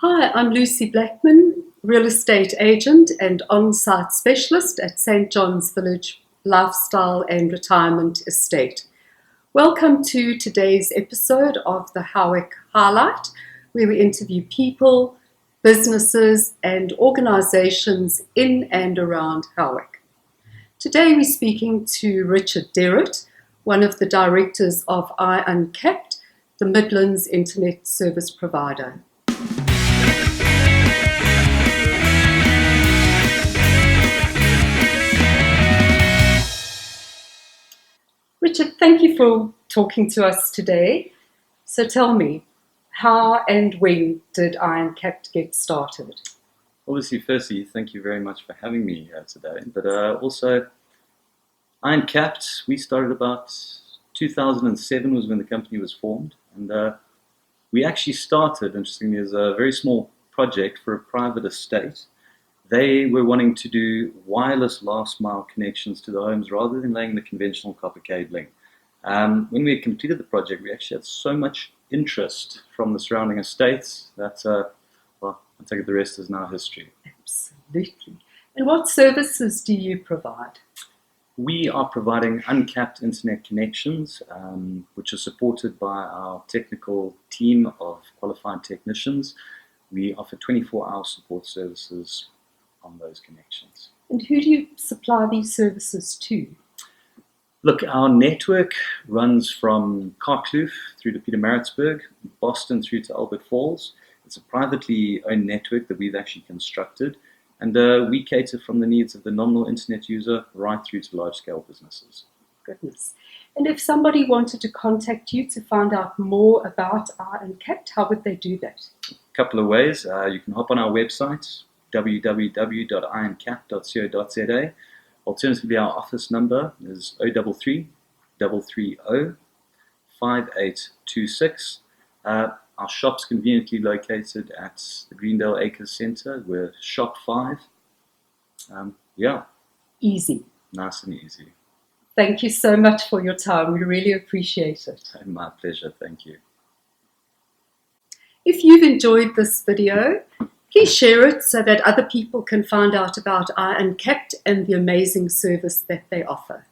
Hi, I'm Lucy Blackman, real estate agent and on-site specialist at St. John's Village Lifestyle and Retirement Estate. Welcome to today's episode of the Howick Highlight, where we interview people, businesses and organisations in and around Howick. Today we're speaking to Richard Derrett, one of the directors of iUncapped, the Midlands Internet Service Provider. Richard, thank you for talking to us today. So tell me, how and when did iUncapped get started? Obviously, firstly, thank you very much for having me here today. But also, iUncapped, we started about 2007 was when the company was formed. And we actually started, interestingly, as a very small project for a private estate. They were wanting to do wireless last mile connections to the homes rather than laying the conventional copper cabling. When we had completed the project, we actually had so much interest from the surrounding estates that, well, I take it the rest is now history. Absolutely. And what services do you provide? We are providing uncapped internet connections, which are supported by our technical team of qualified technicians. We offer 24-hour support services on those connections. And who do you supply these services to? Look, our network runs from Carkloof through to Pietermaritzburg, Boston through to Albert Falls. It's a privately owned network that we've actually constructed, and we cater from the needs of the nominal internet user right through to large-scale businesses. Goodness. And if somebody wanted to contact you to find out more about iUncapped, how would they do that? A couple of ways. You can hop on our website, www.iuncapped.co.za. Alternatively, our office number is 033 330 5826. Our shop's conveniently located at the Greendale Acres Centre. We're shop 5. Easy. Nice and easy. Thank you so much for your time. We really appreciate it. My pleasure. Thank you. If you've enjoyed this video, please share it so that other people can find out about iUncapped and the amazing service that they offer.